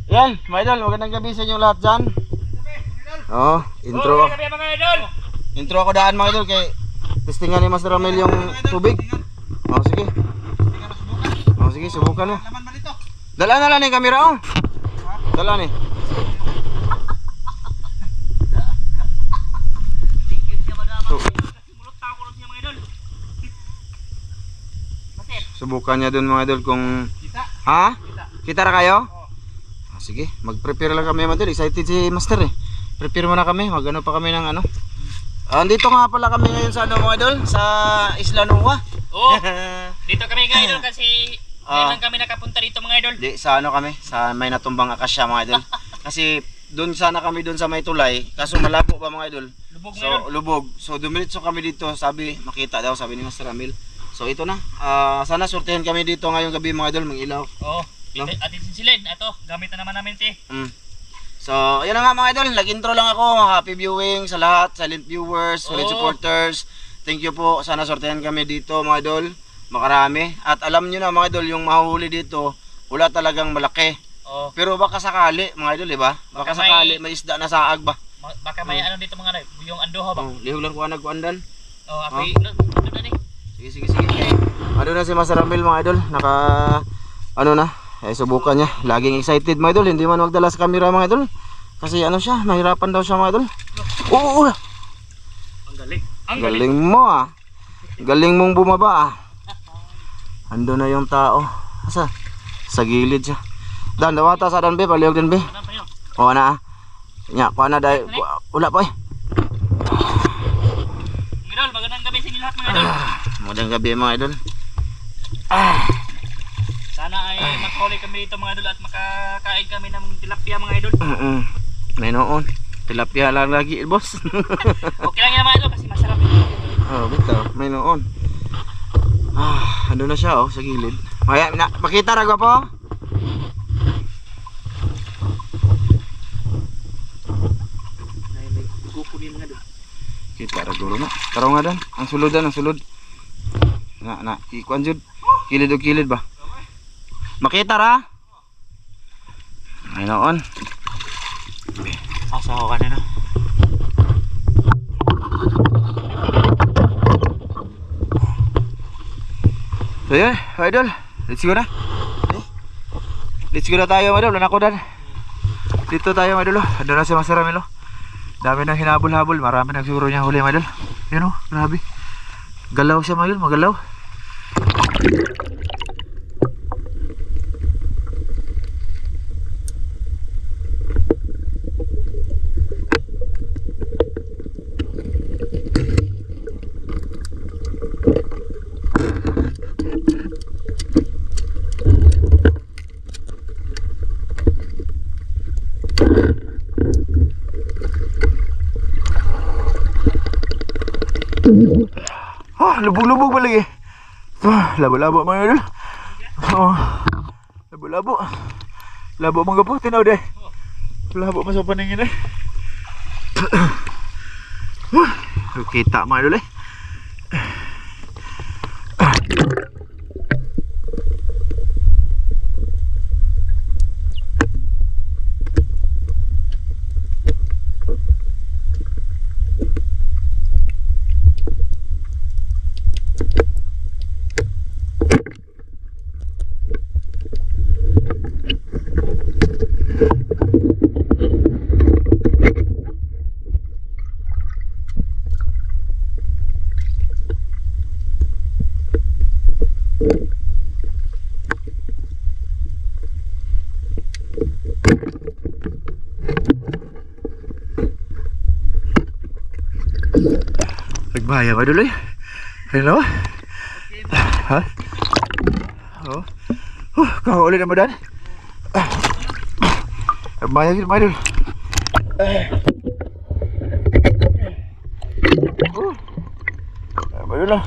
Yan, mga idol, magandang gabi sa inyo lahat dyan. Oo, intro ako. Intro ako daan mga idol kay testingan ni Master Ramil yung tubig. Oo, sige. Oo, sige, subukan mo. Dala na lang yung camera oh. Dala ni. Subukan niya dun mga idol kung ha? Kita ra kayo? Sige, mag-prepare lang kami mga idol. Excited si Master eh. Prepare muna kami, mag-ano pa kami ng ano. Andito nga pala kami ngayon sa ano mga idol, sa Isla Nuwa. Oo. Dito kami mga idol kasi ngayon lang kami nakapunta dito mga idol. Di, sa ano kami, sa may natumbang akasya mga idol. Kasi doon sana kami doon sa may tulay, kaso malabo pa mga idol. Lubog So, lubog. So dumiretso kami dito, sabi, makita daw, sabi ni Master Ramil. So ito na, sana sortehan kami dito ngayong gabi mga idol, mag-ilaw. Oo. No? Atin sinsilid. Ito, gamit na naman namin ito eh. So, ayun na nga mga idol, nag-intro lang ako. Happy viewing sa lahat, silent viewers, solid supporters. Thank you po, sana sortehan kami dito mga idol, makarami. At alam nyo na mga idol, yung mahuli dito, wala talagang malaki. Oo. Pero baka sakali mga idol, di ba? Baka sakali, may isda na saag ba? Baka may ano dito mga idol, yung andoho ba? Lihog lang kuha nagkuandan. Oo, apoy. Ito na ni. Sige. Ano na si Master Ramil mga idol, naka ano na, subukan niya. Laging excited mga idol, hindi man magdala sa camera mga idol. Kasi ano siya, mahirapan daw siya mga idol. Oo. Ang galing. Galing mo ah. Galing mong bumaba ah. Ando na yung tao. Asa? Sa gilid siya. Dan, dawata sa dan be, palihog din be. Ano pa yun? Oo na ah. Nya, kuha na dahil, wala pa eh. Mga idol, magandang gabi sa inyo lahat mga idol. Magandang gabi mga idol. Sana ay maghuli kami dito mga idol at makakain kami ng tilapia mga idol. May noon. Tilapia lang lagi, boss. Okay lang yan mga idol kasi masarap yun. Oh, bitaw, may noon. Ano na siya oh, sa gilid. Makita ra po? May kukunin mga idol. Kita ra guro na. Taro nga dan, ang sulod. Na, ikuan jud. Kilid o kilid ba? Makita ra? May noon. Asa ako kanina. So yun, idol, let's go na. Let's go na tayo idol, wala na ako dan. Dito tayo idol, ando na si Master Ramil. Dami nang hinabol-habol, marami nang siguro niya huli idol. Yun o, grabe. Galaw siya idol, magalaw. Lubog-lubog ba lagi? Labo-labo mga idol. Labo-labo. Labo mga po, tinaw deh. Labo mas paningin eh. Kita mga idol eh. Nagbahaya ka dulu eh. Hello? Ha? Oh. Kau ulit naman dan? Nagbahaya kita mga idol. Baru lah.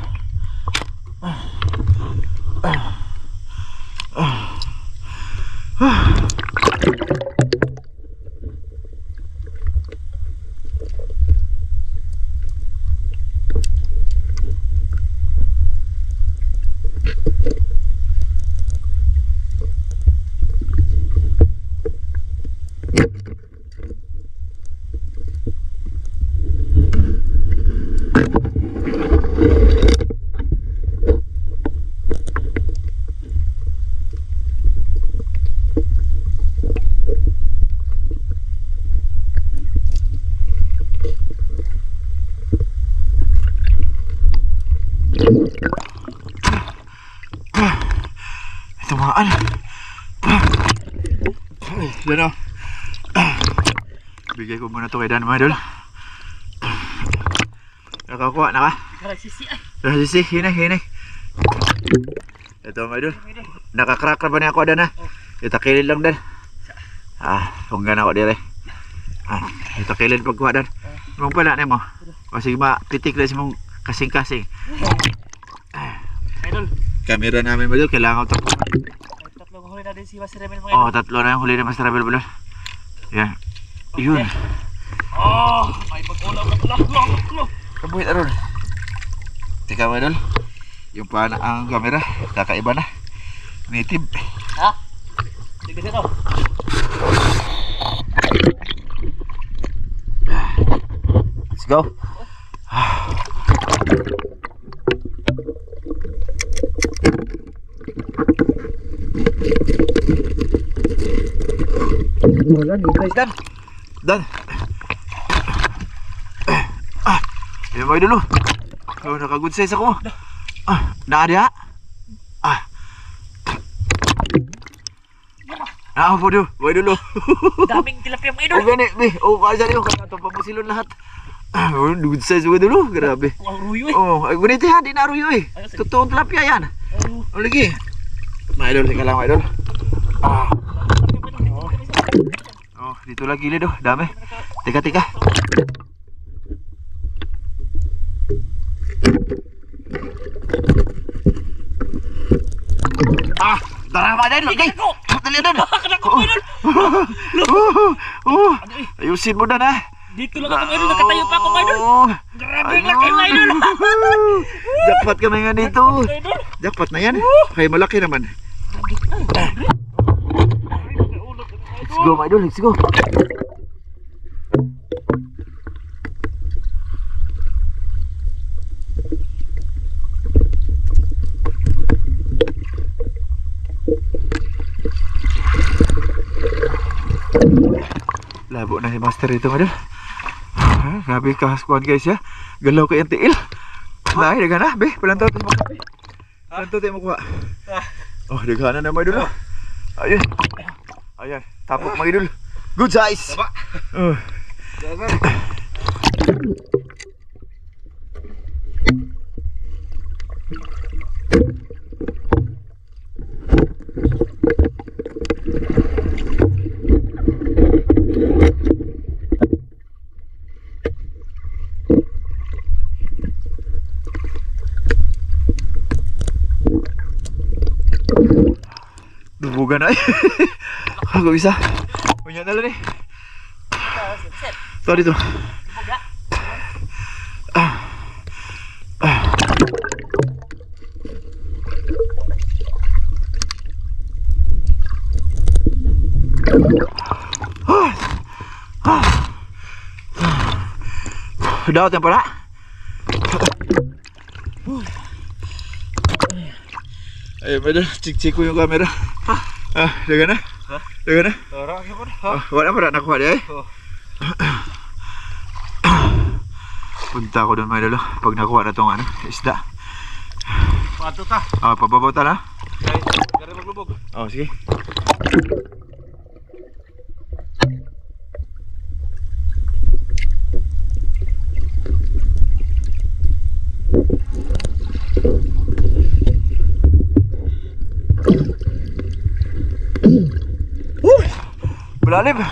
Tumaan. Yan o. Bigay ko muna ito kay Dan, mga idol. Nakakuha na ka? Sisi ay. Sisi, hinay. Ito, mga idol. Nakakrak na ba niya ako, Dan, ha? Itakilid lang, Dan. Hunggan ako dire. Itakilid pagkuha, Dan. Mong pala na mo. O sige, pitik na si mong kasing-kasing. Idol. Kamera namin, mga idol. Kailangan ito. Tatlong huli natin si Master Rebel, mga Oh, idol. tatlo na yung huli ni Master Rebel, mga idol. Yan. Yun. Oh, may pag-ulaw na pala. Kabuhit, Aron. Tika, mga idol. Yung pana ang kamera. Kakaiba na. Native. Ha? Sige dito. Let's go. Dan. Dan. Yan mga idol. Oh, naka-good size ako. Naada. Po do. Boy dulu. Daming tilapia, mga idol. Oh gani, be. Oh kaasa niyo kaya to pamusilon lahat. Good size juga dulu, grabe. Ang ruyo eh. Oh, ay gunit ha, di na ruyo eh. Totoong tilapia yan. Oh lagi. Mga idol, tingnan lang mga idol. Oh, dito lang gilid oh, dami. Tika. Darah apa dan? Lagi. Dali dan. Ayusin mo dan ha. Dito lang ako, mga idol. Nakatayo pa ako, mga idol. Grabe ang laki, mga idol. Jackpot kami nga dito. Mga idol. Jackpot na yan. Kaya malaki naman. Let's go, mga idol. Let's go. Labo na si Master ito, mga idol. Grabe kahaskuhan guys ya. Galaw kayo ang tiil. Lahi, daga na. Be, palantaw tayo mo. Palantaw tayo mo kuha. Oh, daga na mga idol. Ayun. Ayan, tapok mga idol. Good size. Dubugan na eh. Ako bisa. Punya na lang eh. Ito dito. Daw tempo na. Ayo, medyo cik-cik ko yung camera. Daga na? Daga na? Wala pa na nakuha niya eh. Punta ko doon mga idol pag nakuha na itong isda. Pato ta. Pababaw ta na? Gari maglubog. Sige. Malalim.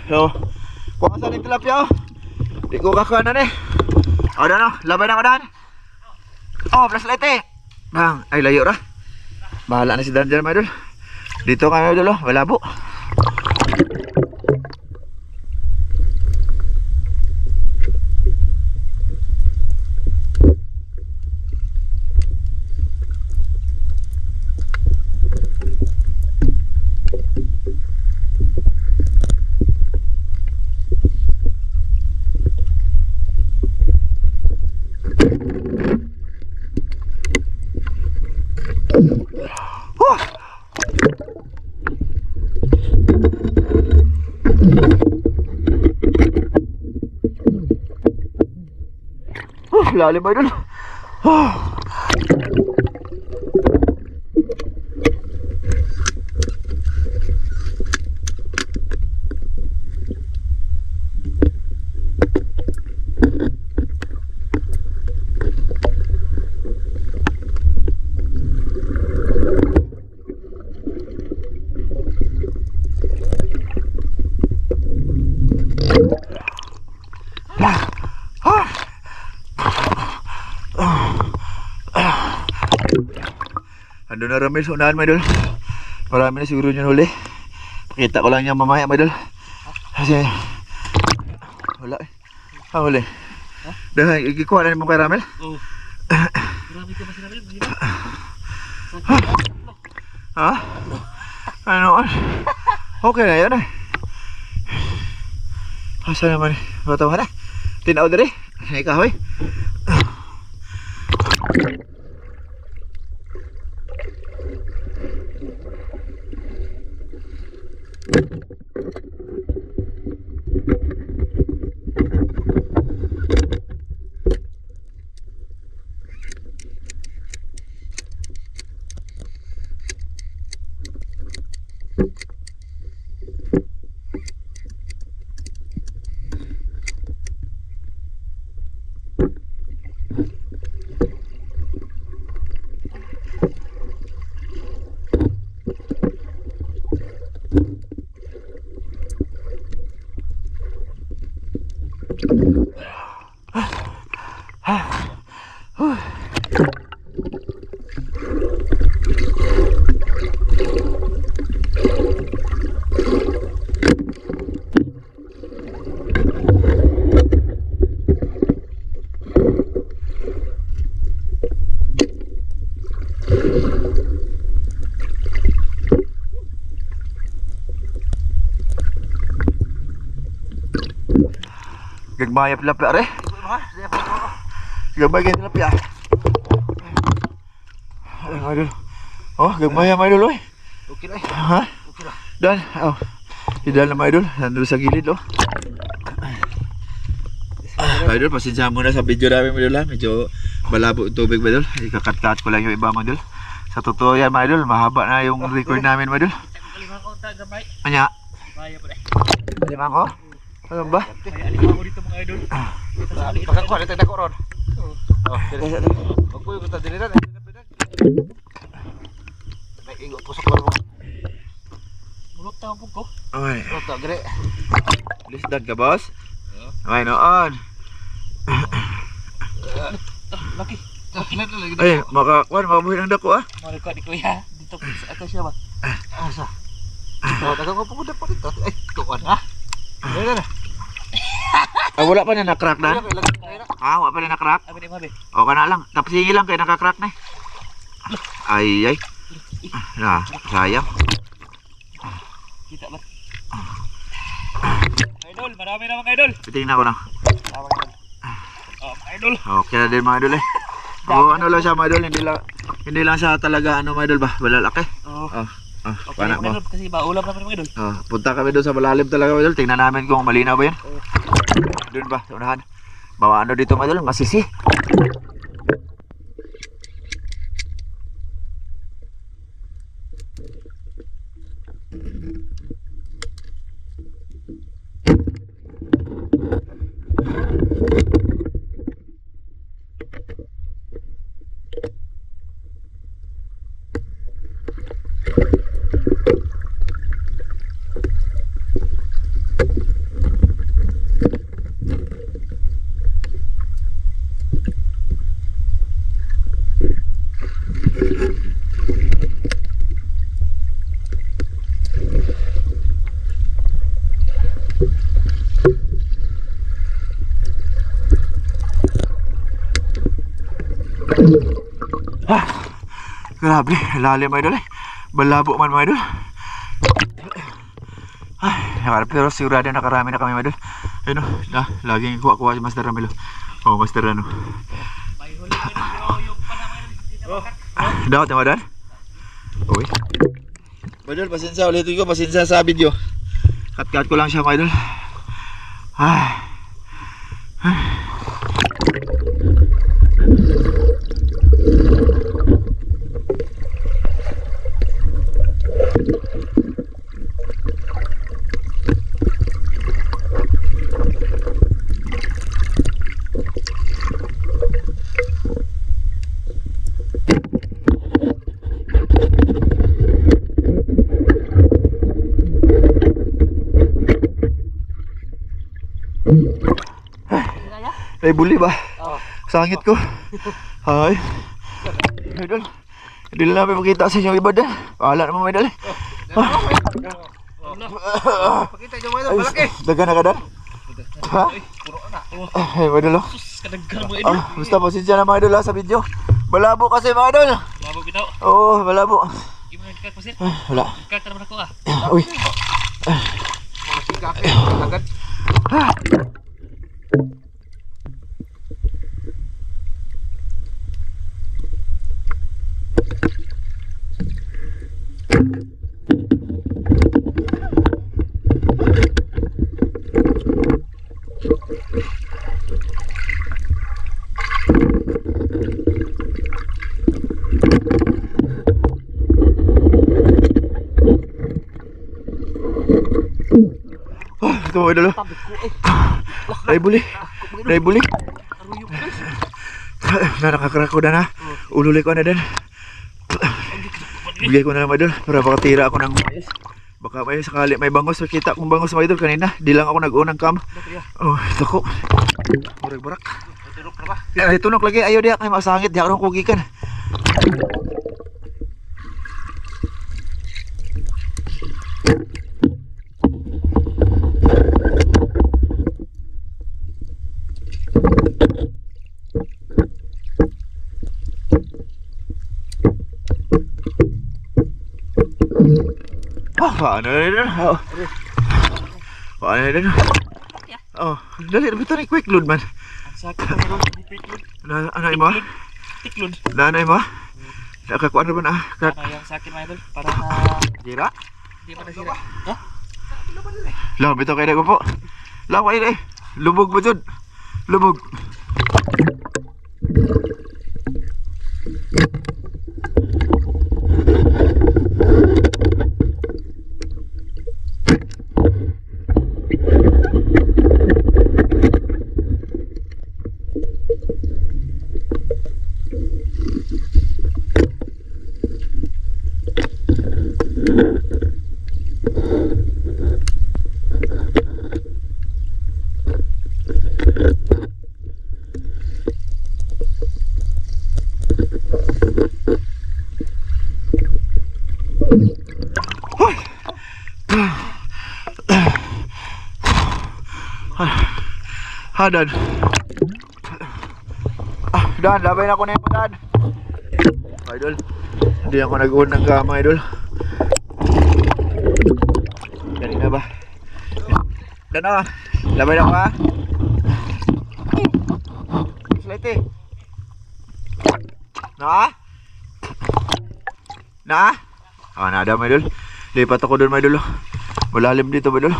So, kuha sa rin tilapia. Di ko kakuha na eh. O na no, laban ako Dan. Flashlight eh. Bang, ay layo ra. Bahala na si Dan dyan mga idol. Dito ka mga idol, malabo. Lalim mga idol. Ando na Ramil sa unahan, mga idol. Marami na siguro yun huli. Pakita ko lang niya mamaya, mga idol. Kasi wala eh. Huli. Dahil ikikuha na mo kay Ramil. Oo. Marami ka ba sinabi? Ha? Ano? Okay na yun eh. Asa naman eh. Bata mo na. Tinaw dari. Ikaw eh. Gagmaya tilapia re. Gagmaya tilapia. Ay, mga idol. Oh, gagmaya mga idol, oy. Okay na eh. Ha? Okay na. Dan, oh. Idal na mga idol. Nandun sa gilid, oh. Mga idol, pasensya mo na sa video namin, mga idol, ha. Medyo malabo yung tubig, mga idol. Ikakat-kat ko lang yung iba, mga idol. Sa totoo yan, mga idol, mahaba na yung record namin, mga idol. Kalima ko tagamay. Anya? Kaya pa rin. Limang ko? Ano ba? Kaya alima ko dito mga idol. Ito sa alit. Pagkakuha dito na ko ron. Oh, dire. Magkuyo ko ta dire na. May ingo pusok ko. Mulot ta po ko. Ay, Oh, ta dire. lisdan ka, boss? Okay, noon. Laki. Ay, makabuhin ang dako, ah. Marika di kuya. Dito po sa atas siya ba? Asa. Oh, dagang ko pumunta pa dito. Ay, tuwan ha. Dire na. Ah, wala pa na na-crack na? Ah, wala pa na na-crack? Abi di mabe. O ka na lang, tapasingi lang kayo nakakrak na eh. Ay, ay. Na, sayang. Kita ba? Idol, marami na mga idol. Pitingin ako na. Tawag idol. Oh, mga idol. Okay na din mga idol eh. O ano lang siya mga idol, hindi lang siya talaga ano mga idol ba, balalaki. Oh. Okay, Panak mga mo. idol, kasi baulam naman mga idol. Punta kami doon sa malalim talaga mga idol, tingnan namin kung malinaw ba yan. Doon ba, sa unahan. Bawa ano dito mga idol, masisi. Grabe, lalim mga idol eh. Balabo man mga idol. Ay, pero sigurado nakarami na kami mga idol. Ayun o, laging kuha-kuha si Master Ramilo. Oh, Master ano. May huli mga idol, pero yung panama idol, hindi na makat. Dapat yung madan? Uy. Mga idol, pasensya ulitin ko, pasensya sa video. Cut-cut ko lang siya mga idol. Ay. Ay, buli ba? Oo. Sangit ko. Ay. Idol. Hindi lang namin makita sa inyong iba din. Pahala naman may dali. Pakita nyo mga idol, malaki. Daga na ka dan? Ha? Ay, mga idol. Kadaghan mo idol. Basta pasensya na mga idol sa video. Malabo kasi mga idol. Mabog bitaw. Oo, malabo. Imo nang kak pasir. Wala. Kak naman ako ah. Uy. Mga sigake, agad. Ito mga idol. Dahil buli. Dahil buli. Nakakakrako na na. Ululi ko na din. Bigay ko na lang mga idol para makatira ako ng mais. Baka may sakali may bangos. Makita kong bangos mga idol kanina. Di lang ako nag-unang kam. Oh, ito ko. Barak-barak. Ay, tunok lagi. Ayaw diya. Ay, masangit. Diya ako nang kugikan. Paano na rin? Paano na rin? Oh, dali, bito ni quick load man. Sakit naman daw di piklod. Anay mo? Tiklod. Anay mo? Nakakuan na ba na? Ano yung sakit mga idol para na Dira? di pa nasira. Ha? Lang, bito kayo na ko po. Lang, kayo na eh. Lubog ba dyan? Lubog. Dan. Dan, labay na ako na yung Dan. Idol. Hindi ako nag-unang kama, idol. Dali na ba? Dan na. Labay na ako ha. Slate. Na? Na? Ah, nada, my idol. Lipat ako doon, my idol. Malalim dito, my idol.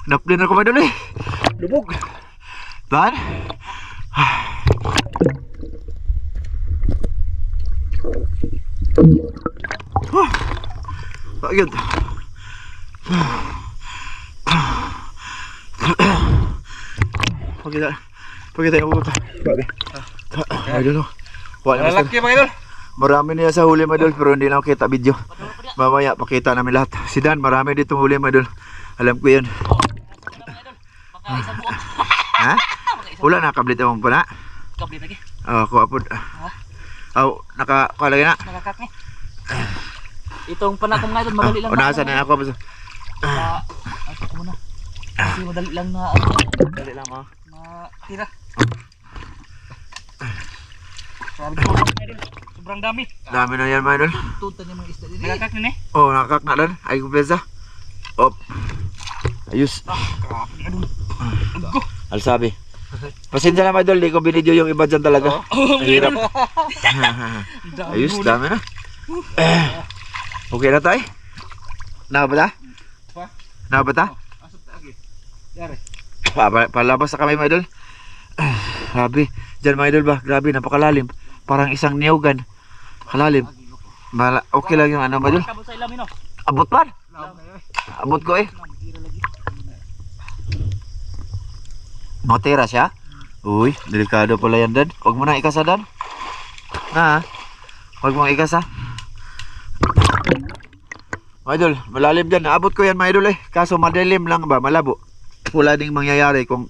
Naplin ako madali. Lubog. Dan. Agad. Pagkita yung pupunta. Ay, dolo. Lalaki mga idol. Marami niya sa huli, madol, pero hindi na kita video. Mamaya, pakita namin lahat. Si Dan, marami dito huli, madol. Alam ko yan. Baka isang buong. Ha? Wala na, kablit akong pala. Kabli lagi. Ako apod. Nakakalagay na. Nakakak ni. Itong panakong nga idol madali lang. Nasa na ako. Ako muna. Kasi madali lang na Dali lang mo. tira. Sabi ko mga idol, sobrang dami. Dami na yan, mga idol. Tutan yung mga isda din. Nakakak na ni. Oh, nakakak na dan. Ay, kumplesa. Op. Ayos. Grabe mga idol. Ugo. Alsabi. Pasensya na mga idol, di ko binidyo yung iba dyan talaga. Hirap. Ayos, dami na. Okay na tayo? Nakabata? Nakabata? Palabas na kami mga idol. Grabe. Diyan mga idol ba? Grabe, napakalalim. Parang isang niyugan. Kalalim. Okay lang yung ano mga idol. Kabot sa ilamin no. Abot man. Abot ko eh. Motera siya? Uy, delikado pala yan Dan. Huwag mo na ikasa Dan. Na, huwag mo ikasa. Mga idol, malalim dyan. Naabot ko yan mga idol eh. Kaso madilim lang ba? Malabo. Wala ding mangyayari kung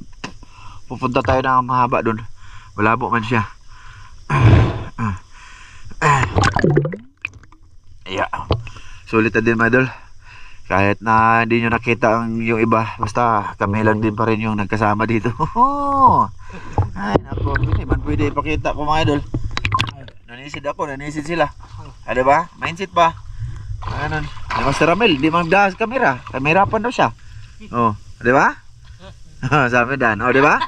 pupunta tayo ng mahaba dun. Malabo man siya. Yeah. Sulit na din mga idol. Kahit na hindi nyo nakita ang yung iba, basta kami lang din pa rin yung nagkasama dito. Ay nako, hindi man pwede ipakita ko mga idol. Nanisid ako, nanisid sila. Ada ba? Mindset ba? Ano? Ni Master Ramel, di magdahas kamera. Kamerapan daw siya. Oh, di ba? Sabi Dan, oh di ba?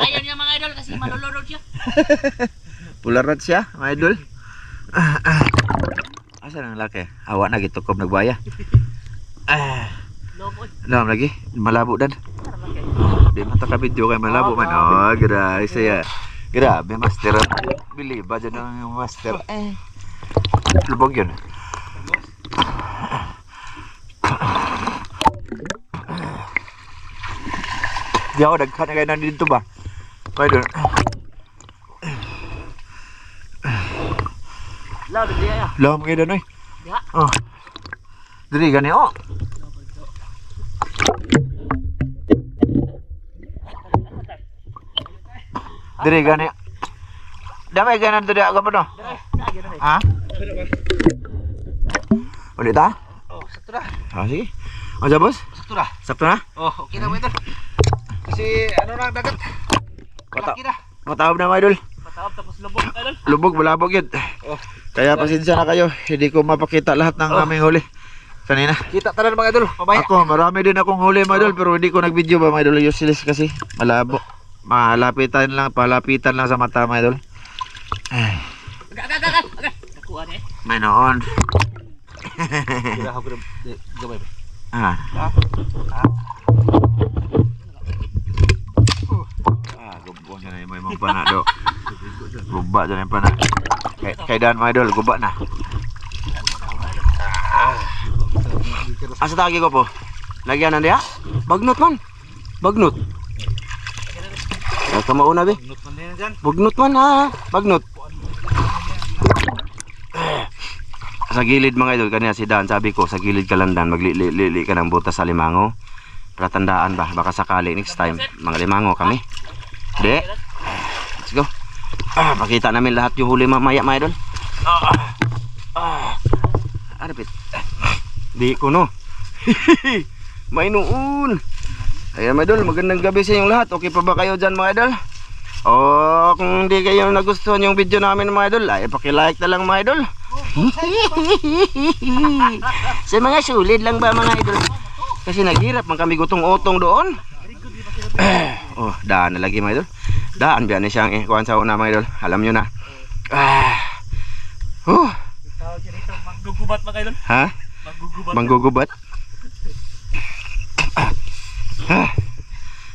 Ayaw niya mga idol kasi malulunod siya. Pularat siya, mga idol. Asa nang laki? Awa na gitukob nagbaya. Loboy. Alam lagi, malabo Dan. Di man ta ka video kay malabo man. Oh, grabe saya. Grabe Master. Bili ba dyan ang Master? Lubog yun. Di ako nagkana kayo nandito ba? Kaya doon. Labi dia ya. Lawam kayo doon eh. Ya. Oh. Diri gani oh. Diri gani. Damay ganan to dia agam no. Ha? Ulit ta? Oh, sakto na. Ah, sige. Ano siya, boss? Sakto na. Sakto na? Oh, okay na mga idol. Kasi ano na dagat. Malaki na. Matawag na mga idol. Patawag tapos lubog idol. Lubog, malabog yun. Oh. Kaya pasensya na kayo. Hindi ko mapakita lahat ng aming huli. Kanina. Kita tanan mga idol. Pabaya. Ako, marami din akong huli mga idol. Pero hindi ko nag-video ba mga idol. Useless kasi. Malabo. Palapitan lang sa mata mga idol. Ay. Agak. Nakuha eh. May noon. Kira ako gamay. Ah. Gubong dyan na yung mga pana do. Guba dyan yung pana. Kay Dan mga idol, guba na. Asa tagi ko po? Lagyan na diya? Bagnot man. Bagnot. Kaya mauna be. Bagnot man ha. Bagnot. Sa gilid mga idol, kanina si Dan, sabi ko sa gilid ka lang Dan, maglili ka ng butas sa limango. Para tandaan ba, baka sakali next time, mga limango kami. De, let's go. Pakita namin lahat yung huli mamaya mga idol. Arapit. Di ko no. May noon. Ayan mga idol, magandang gabi sa inyong lahat. Okay pa ba kayo dyan mga idol? O kung hindi kayo nagustuhan yung video namin mga idol, ay pakilike na lang mga idol. Sa mga sulit lang ba mga idol? Kasi naghirap man kami gutong-utong doon. Oh, daan na lagi mga idol. Daan biyan ni siyang kuhan sa una mga idol. Alam nyo na. Manggugubat mga idol. Ha? Manggugubat.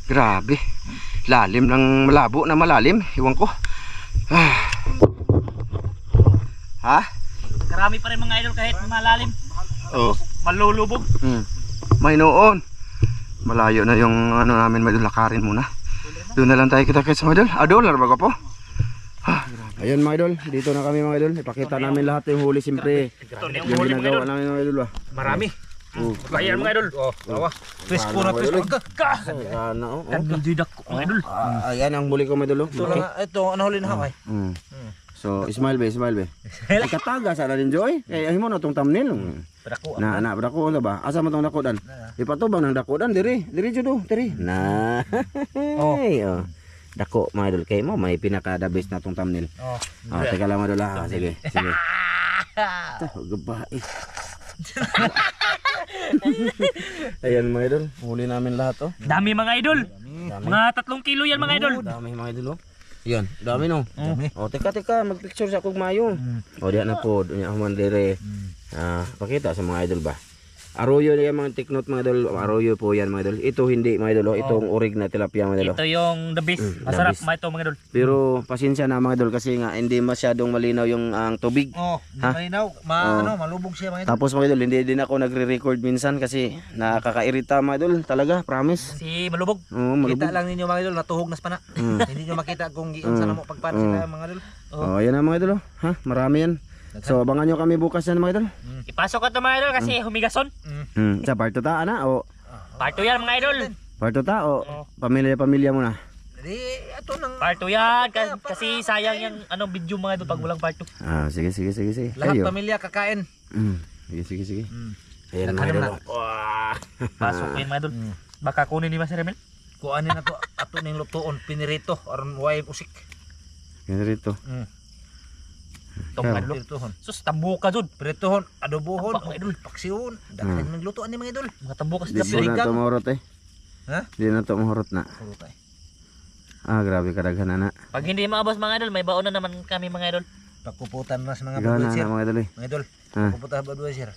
Grabe. Lalim ng malabo na malalim. Iwan ko. Ha? Karami pa rin mga idol kahit malalim. Oh. Malulubog. May noon. Malayo na yung ano namin mga idol. Lakarin muna. Doon na lang tayo kita-kits mga idol. $1 bago po. Ayan mga idol. Dito na kami mga idol. Ipakita namin lahat yung huli siyempre. Yung ginagawa namin mga idol ba. Marami. Bayan mga idol. Oh, bawa. Twist ko na twist. Ano? Nandidak ko mga idol. Ayan ang huli ko mga idol. Ito, ano huli na hakay? So, smile be. Ay kataga sa rin Joy. Kaya mo na itong thumbnail. Padako. Na padako na ba? Asa mo itong dakodan? Ipatubang ng dakodan. Diri judo. Diri. Na. Oh. Dako mga idol. Kaya mo may pinaka-the best na itong thumbnail. Teka lang mga idol. Sige. Ito, gabae. Ayan mga idol, huli namin lahat oh. Dami mga idol. Dami. Mga 3 kilo yan mga idol. Dami mga idol oh. Yan, dami no. Oh, teka, magpicture sa akong mayo. Oh, diyan na po, dunya ako man dire. Pakita sa mga idol ba. Arroyo yan mga tiknot mga idol. Arroyo po yan mga idol. Ito hindi mga idol. Itong orig na tilapia mga idol. Ito yung the best. the Masarap best. ito mga idol. Pero pasensya na mga idol kasi nga hindi masyadong malinaw yung ang tubig. Oh, Ha? malinaw. Oh. Malubog siya mga idol. Tapos mga idol, hindi din ako nagre-record minsan kasi nakakairita mga idol. Talaga, promise. Si malubog. Oo, malubog. Kita lang ninyo mga idol, natuhog nas pa na. Hindi nyo makita kung giunsa na mo pagpan sila mga idol. Oh, ayan na mga idol. Oh. Ha, marami yan. So, abangan nyo kami bukas yan mga idol. Ipasok ka ito mga idol kasi humigason. Sa parto ta, ana? O Part 2 yan mga idol. parto ta? O pamilya-pamilya mo na? Di, ato nang Part 2 yan. Kasi sayang yung video mga idol pag walang part 2. Sige. lahat Ayo. pamilya kakain. Sige. Ayan mga idol. Oh. Pasok yan mga idol. Baka kunin ni Master Emil. Kuanin na to ato ning lutoon pinirito aron way usik. Yan rito. Itong mga idol. Pirituhon. Sus, tambuka dun. Pirituhon, adobohon, Tamba, mga idol. paksiyon. Dahil ng lutoan ni mga idol. Mga tambuka sa Di dapit. na to mahurot eh. Ha? Di na to mahurot na. Puro tayo. Grabe kadaghan na. Pag hindi maabos mga idol, may baon na naman kami mga idol. Pagkuputan na sa mga Ikaw na budweiser. mga idol eh. Mga idol, Ha? pagkuputan sa budweiser.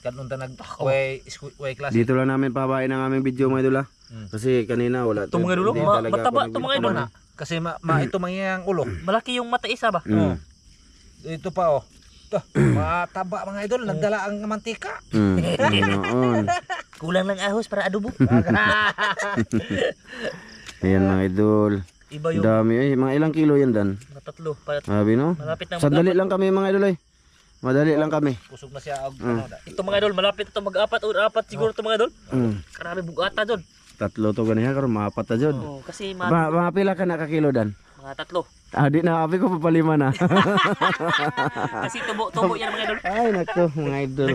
Kanunta way klase. Dito lang namin pabain ang aming video mga idol ah. Kasi kanina wala. Ito mga idol, hindi ma- talaga mataba ako ito mga idol. nag- Kasi ito mangyayang ulo. Malaki yung mata isa ba? Ito pa oh. Ito, mataba mga idol, nagdala ang mantika. Noon. Kulang lang ahos para adobo. Ayan mga idol. Iba yung Dami eh. Mga ilang kilo yan dan? mga tatlo. Sabi no? Malapit na Sandali lang kami mga idol eh. Madali lang kami. Kusog na siya og ano da. Ito mga idol, malapit ito mag-apat o apat siguro ito mga idol. Karami bugata dun. Tatlo to ganiha karon maapat ta jud. Oh, kasi Mga pila ka na ka kilo dan? mga tatlo. Di na abi ko papalima na. Kasi tubo yan mga idol. Ay nako mga idol.